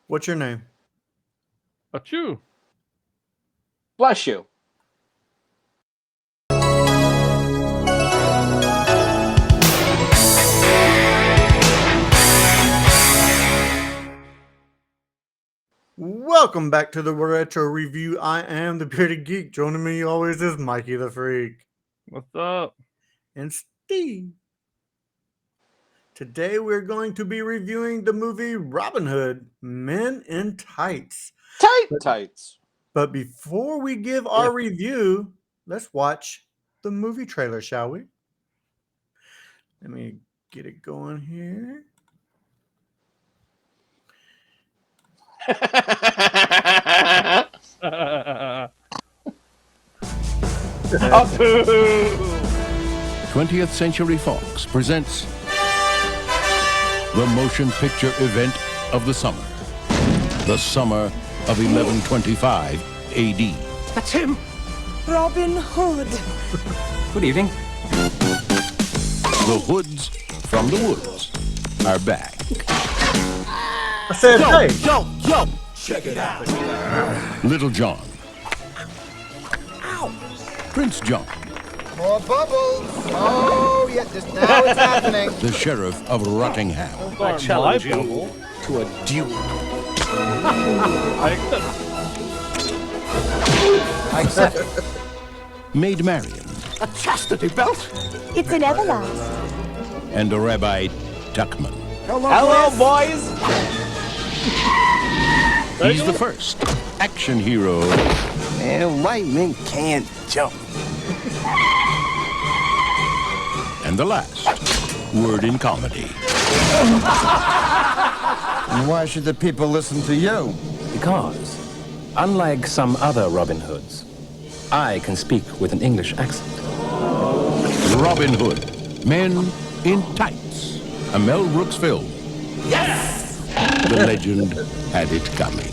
What's your name? Achoo. Bless you. Welcome back to the Retro Review. I am the Bearded Geek. Joining me always is Mikey the Freak. What's up? And Steve. Today we're going to be reviewing the movie Robin Hood, Men in Tights. Tights. But before we give our review, let's watch the movie trailer, shall we? Let me get it going here. Boo! 20th Century Fox presents the motion picture event of the summer. The summer of 1125 AD. That's him! Robin Hood. Good evening. The Hoods from the Woods are back. I said, hey! Yo! Check it out. Little John. Ow! Prince John. More bubbles. Oh, yeah, just now it's happening. The Sheriff of Rockingham. I challenge you to a duel. I accept. I accept. Maid Marian. A chastity belt. It's an everlast. And Rabbi Tuckman. Hello, boys. He's the first action hero. Man, white men can't jump. And the last word in comedy. Why should the people listen to you? Because, unlike some other Robin Hoods, I can speak with an English accent. Robin Hood, Men in Tights, a Mel Brooks film. Yes! The legend had it coming.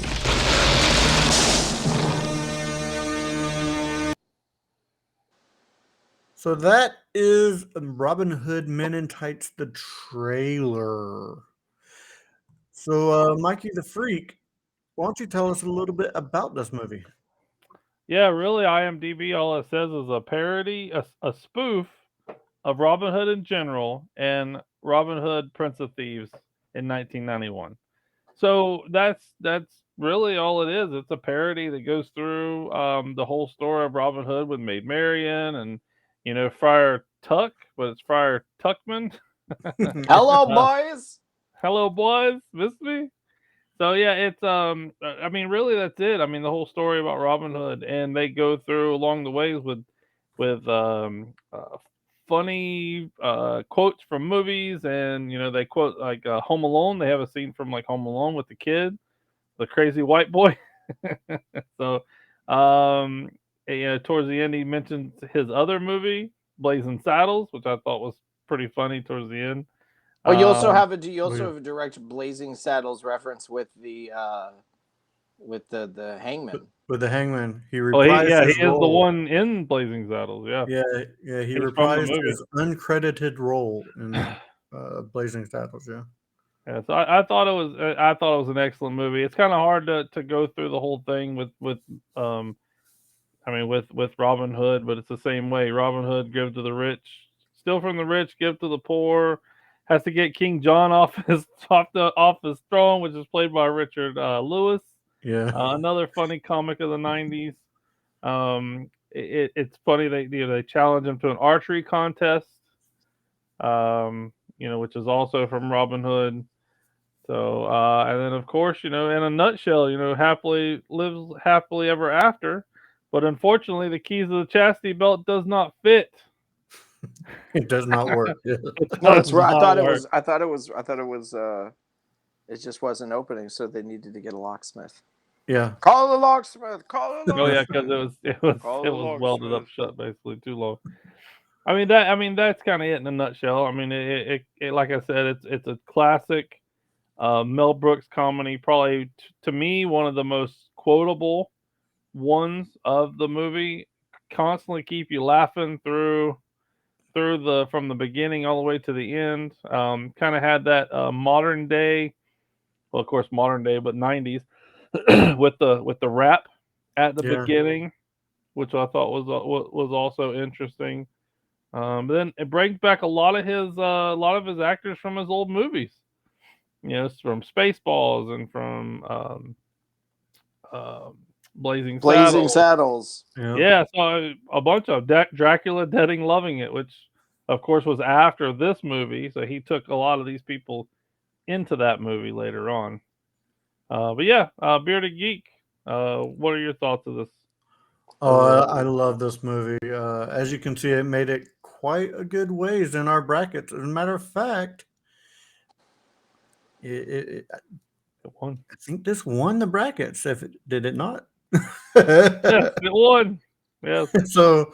So that is Robin Hood Men in Tights, the trailer. So, Mikey the Freak, why don't you tell us a little bit about this movie? Yeah, really, IMDb, all it says is a parody, a spoof of Robin Hood in general and Robin Hood Prince of Thieves in 1991. So that's really all it is. It's a parody that goes through the whole story of Robin Hood with Maid Marian and, Friar Tuck, but it's Friar Tuckman. Hello, boys. Hello, boys. Missed me? So yeah, it's I mean, really, that's it. I mean, the whole story about Robin Hood, and they go through along the ways with funny quotes from movies, and they quote like Home Alone. They have a scene from like Home Alone with the kid, the crazy white boy. So, towards the end, he mentions his other movie, Blazing Saddles, which I thought was pretty funny towards the end. Oh, you also Um, have a direct Blazing Saddles reference with the hangman. With the Hangman, he Oh, he reprised his is the role. one in Blazing Saddles. Yeah. Yeah, he He's from the reprised movie. his uncredited role in Blazing Saddles. Yeah. Yeah, so I thought it was an excellent movie. It's kind of hard to go through the whole thing with with Robin Hood, but it's the same way. Robin Hood give to the rich, steal from the rich, give to the poor. Has to get King John off his throne, which is played by Richard Lewis. Yeah. Another funny comic of the '90s. It's funny they challenge him to an archery contest. Which is also from Robin Hood. So, and then of course, in a nutshell, happily lives happily ever after. But unfortunately, the keys of the chastity belt does not fit. It does not work. Yeah. No, that's right. Does I thought not it work. was. I thought it was. It just wasn't opening, so they needed to get a locksmith. Yeah. Call the locksmith. Call the locksmith. Oh yeah, because it was welded up shut basically too long. I mean that's kind of it in a nutshell. I mean it like I said, it's a classic Mel Brooks comedy, probably to me one of the most quotable ones of the movie. Constantly keep you laughing through from the beginning all the way to the end. Kind of had that modern day well, of course, modern day, but 90s, with the rap at the beginning, which I thought was also interesting. But then it brings back a lot of his actors from his old movies. From Spaceballs and from um, Blazing Blazing Saddles. Saddles. Yeah, so a bunch of Dracula Deading Loving It, which of course was after this movie. So he took a lot of these people into that movie later on. But yeah, Bearded Geek. What are your thoughts of this? Oh, I love this movie. As you can see, it made it quite a good ways in our brackets. As a matter of fact, I think this won the brackets. If it did it not? Yes, it won. Yes. So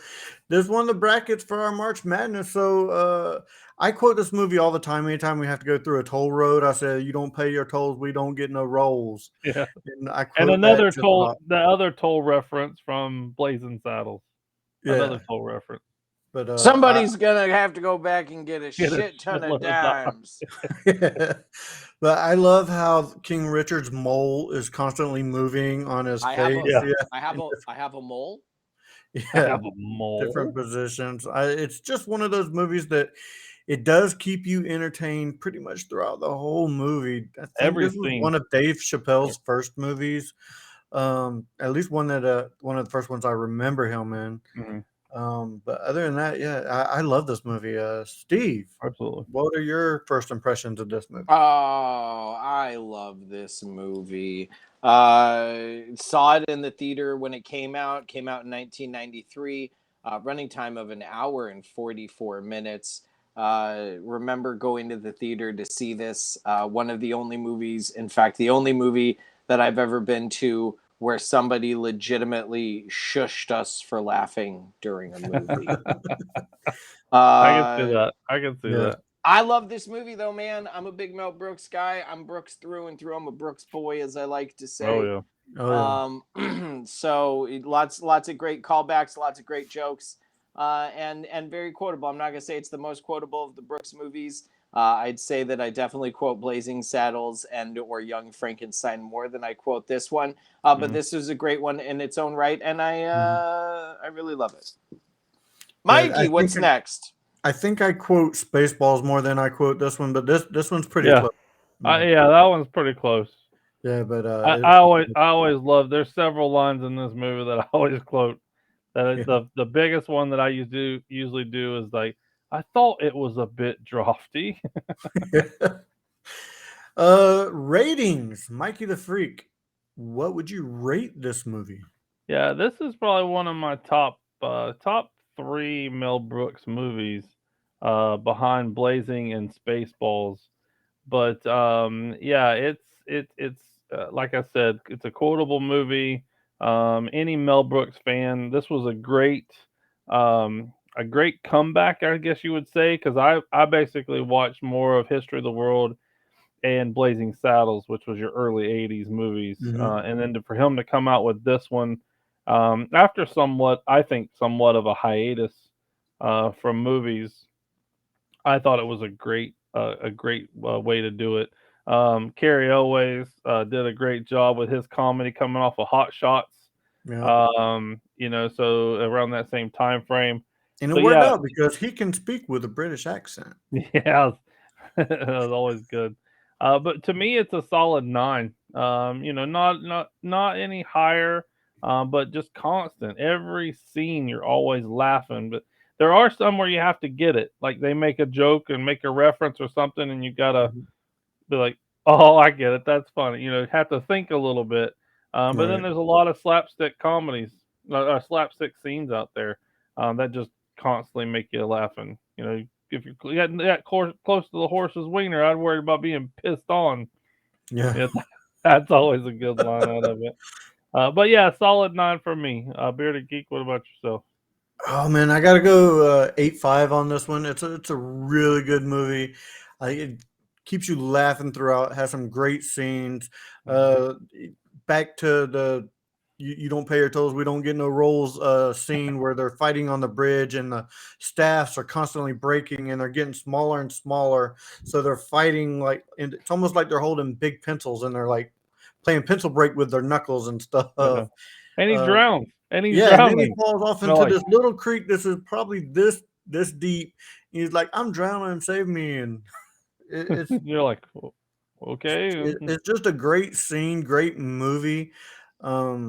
this won the brackets for our March Madness. So I quote this movie all the time. Anytime we have to go through a toll road, I say, "You don't pay your tolls, we don't get no rolls." Yeah. And I And quote that just about. the other toll reference from Blazing Saddles. Another Yeah, toll reference. but Somebody's gonna have to go back and get a Get a shit ton of shitload of dimes. but I love how King Richard's mole is constantly moving on his I have face. a, Yeah. I have a, I have a mole. I Yeah, have a mole. different positions. It's just one of those movies that it does keep you entertained pretty much throughout the whole movie. I think Every this was scene. one of Dave Chappelle's first movies. At least one of the first ones I remember him in. Mhm. But other than that, yeah, I love this movie. Steve, Absolutely. what are your first impressions of this movie? Oh, I love this movie. Saw it in the theater when it came out. Came out in 1993. Running time of an hour and 44 minutes. Remember going to the theater to see this. One of the only movies, in fact, the only movie that I've ever been to where somebody legitimately shushed us for laughing during a movie. I can see that. I can see Yeah. that. I love this movie though, man. I'm a big Mel Brooks guy. I'm Brooks through and through. I'm a Brooks boy, as I like to say. Oh yeah. Oh yeah. So lots of great callbacks, lots of great jokes, and very quotable. I'm not gonna say it's the most quotable of the Brooks movies. I'd say that I definitely quote Blazing Saddles and or Young Frankenstein more than I quote this one. But this is a great one in its own right, and I really love it. Mikey, what's next? I think I quote Spaceballs more than I quote this one, but this one's pretty Yeah. close. Yeah, that one's pretty close. Yeah, but I always love. There's several lines in this movie that I always quote. The biggest one that I usually do is like, I thought it was a bit drafty. Ratings, Mikey the Freak. What would you rate this movie? Yeah, this is probably one of my top 3 Mel Brooks movies, behind Blazing and Spaceballs. But yeah, it's like I said, it's a quotable movie. Any Mel Brooks fan, this was a great comeback, I guess you would say, because I basically watched more of History of the World and Blazing Saddles, which was your early '80s movies, and then for him to come out with this one after somewhat of a hiatus from movies, I thought it was a great way to do it. Carrie Elways did a great job with his comedy coming off of Hot Shots. Yeah. So around that same time frame. And it So worked yeah, out because he can speak with a British accent. yeah, that was always good. But to me, it's a solid 9. Not any higher, but just constant. Every scene, you're always laughing. But there are some where you have to get it, like they make a joke and make a reference or something, and you gotta be like, "Oh, I get it. That's funny." You have to think a little bit. But then Right. there's a lot of slapstick comedies, slapstick scenes out there that just constantly make you laughing. If you're getting that close to the horse's wiener, I'd worry about being pissed on. Yeah. Yeah, that's always a good line out of it. But yeah, solid 9 for me. Bearded Geek, what about yourself? Oh man, I gotta go 8.5 on this one. It's a really good movie. It keeps you laughing throughout. Has some great scenes. Back to you don't pay your tolls. We don't get no rolls scene where they're fighting on the bridge and the staffs are constantly breaking and they're getting smaller and smaller. So they're fighting like, and it's almost like they're holding big pencils and they're like playing pencil break with their knuckles and stuff. And he drowns. And he's Yeah, and then he drowning. falls off They're into like, this little creek. This is probably this deep. He's like, "I'm drowning, save me!" And it's you're like, okay. it's just a great scene, great movie. Yeah,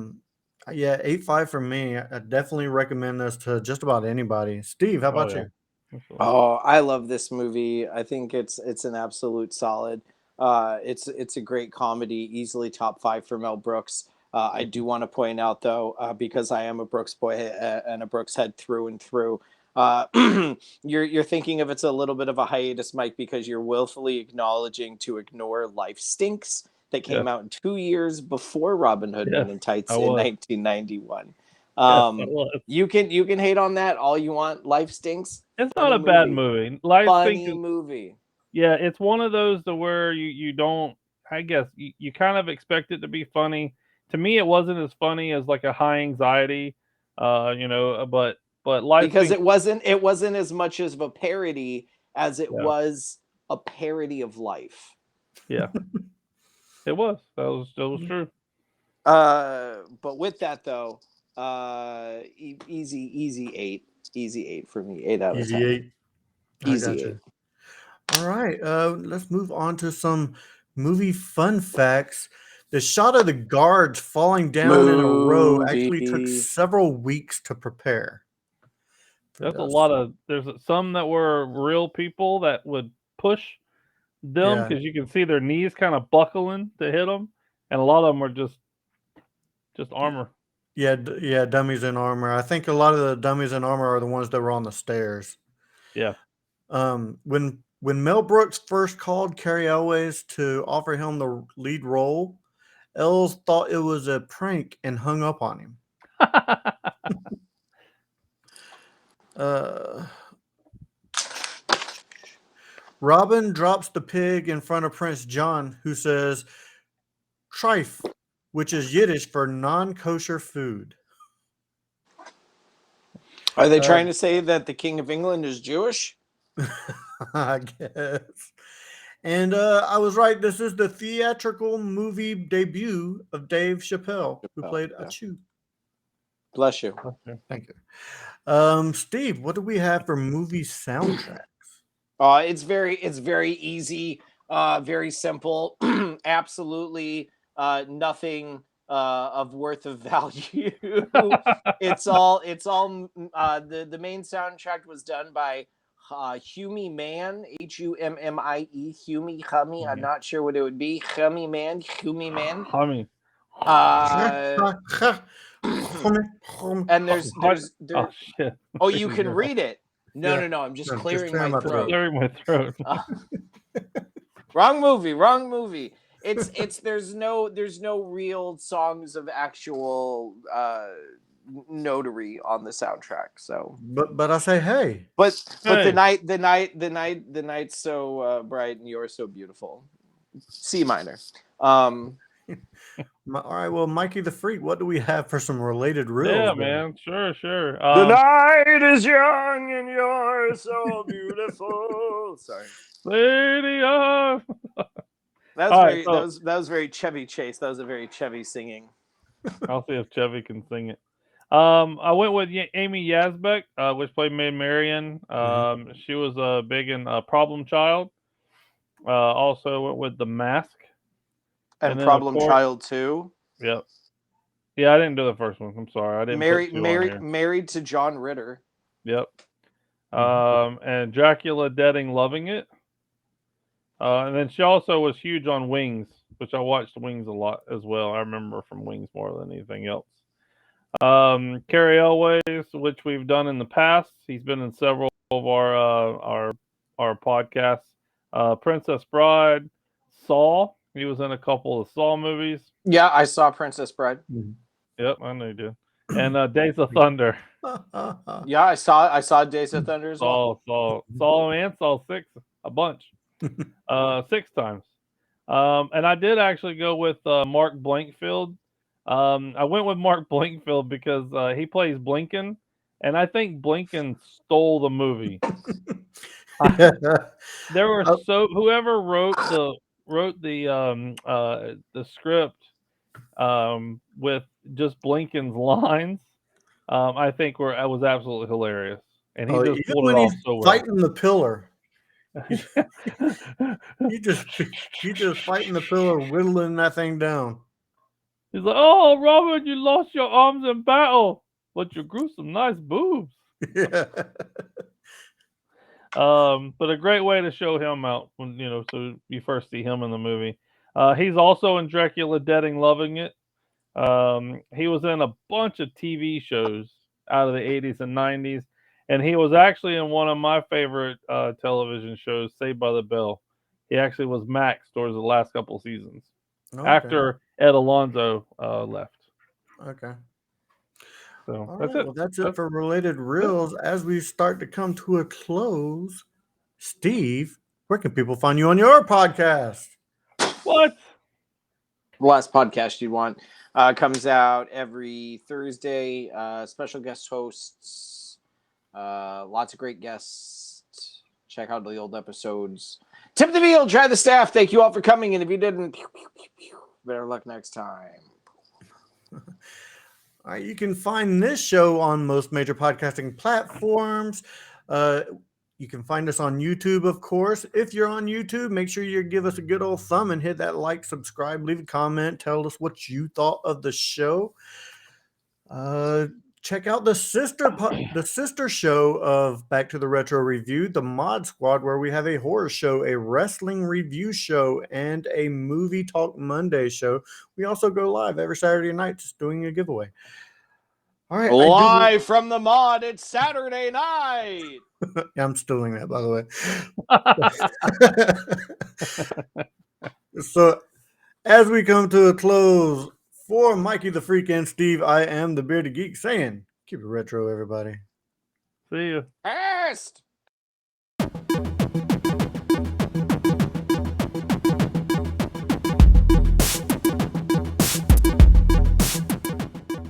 8.5 for me. I definitely recommend this to just about anybody. Steve, how Oh, about yeah. you? Oh, I love this movie. I think it's an absolute solid. It's a great comedy, easily top 5 for Mel Brooks. I do want to point out though, because I am a Brooks boy and a Brooks head through and through. Uh, you're thinking of it's a little bit of a hiatus, Mike, because you're willfully acknowledging to ignore Life Stinks that came out 2 years before Robin Hood Men in Tights I in was. 1991. I was. You can hate on that all you want. Life Stinks. It's Funny not a bad movie. Life Funny Stinks. movie. Yeah, it's one of those to where you don't. I guess you kind of expect it to be funny. To me, it wasn't as funny as like a High Anxiety, but Life Because Stinks. it wasn't as much as a parody as it was a parody of life. Yeah, it was. That was true. But with that though, easy 8 for me. 8 out of 10. Easy 8. I Easy got 8. you. All right, let's move on to some movie fun facts. The shot of the guards falling down in a row actually took Movie. several weeks to prepare. There's a lot of there's some that were real people that would push them Yeah. because you can see their knees kind of buckling to hit them, and a lot of them were just armor. Yeah, yeah, dummies in armor. I think a lot of the dummies in armor are the ones that were on the stairs. Yeah. When Mel Brooks first called Cary Elwes to offer him the lead role, Els thought it was a prank and hung up on him. Robin drops the pig in front of Prince John, who says "trife," which is Yiddish for non-kosher food. Are they trying to say that the King of England is Jewish? I guess. And I was right. This is the theatrical movie debut of Dave Chappelle, who played Achoo. Bless you. Thank you. Steve, what do we have for movie soundtracks? It's very easy, very simple, absolutely nothing of worth of value. it's all the main soundtrack was done by Humie Man, Hummie, Hummy. I'm not sure what it would be. Hummy Man. Hummy. And there's oh shit. Oh, you can read it. No. I'm just clearing my throat. Clearing my throat. Wrong movie. It's there's no real songs of actual notary on the soundtrack. So But I say hey. But the night's so bright and you're so beautiful. C minor. All right, well, Mikey the Freak, what do we have for some related reels? Yeah, then? man. Sure. The night is young and you're so beautiful. Sorry. Lady of. That was very Chevy Chase. That was a very Chevy singing. I'll see if Chevy can sing it. I went with Amy Yazbek, which played Maid Marian. She was big in Problem Child. Also went with The Mask. And Problem Child 2. Yep. Yeah, I didn't do the first one. I'm sorry. I didn't married to John Ritter. Yep. And Dracula Deading Loving It. And then she also was huge on Wings, which I watched Wings a lot as well. I remember from Wings more than anything else. Cary Elwes, which we've done in the past. He's been in several of our podcasts. Princess Bride, Saw. He was in a couple of Saw movies. Yeah, I saw Princess Bride. Yep, I know you did. And Days of Thunder. Yeah, I saw Days of Thunder as well. Saw and Saw 6 a bunch. 6 times. And I did actually go with Mark Blankfield I went with Mark Blinkfield because he plays Blinken, and I think Blinken stole the movie. There were whoever wrote the script with just Blinken's lines. I think was absolutely hilarious, and he just even pulled it when off he's so well. fighting the pillar, he just fighting the pillar, whittling that thing down. He's like, "Oh, Robert, you lost your arms in battle, but you grew some nice boobs." Yeah. But a great way to show him out when so you first see him in the movie. He's also in Dracula Dead and Loving It. He was in a bunch of TV shows out of the 80s and 90s, and he was actually in one of my favorite television shows, Saved by the Bell. He actually was Max towards the last couple seasons after Ed Alonzo left. Okay. So All that's right. it. Well, that's it for Related Reels. As we start to come to a close, Steve, where can people find you on your podcast? What? The last podcast you want comes out every Thursday. Special guest hosts, lots of great guests. Check out the old episodes. Tip the field, try the staff. Thank you all for coming. And if you didn't, better luck next time. All right, you can find this show on most major podcasting platforms. You can find us on YouTube, of course. If you're on YouTube, make sure you give us a good old thumb and hit that like, subscribe, leave a comment, tell us what you thought of the show. Check out the sister show of Back to the Retro Review, the Mod Squad, where we have a horror show, a wrestling review show, and a Movie Talk Monday show. We also go live every Saturday night just doing a giveaway. All right, live from the mod, it's Saturday night. Yeah, I'm stealing that, by the way. So, as we come to a close, for Mikey the Freak and Steve, I am the Bearded Geek saying, keep it retro, everybody. See you. First.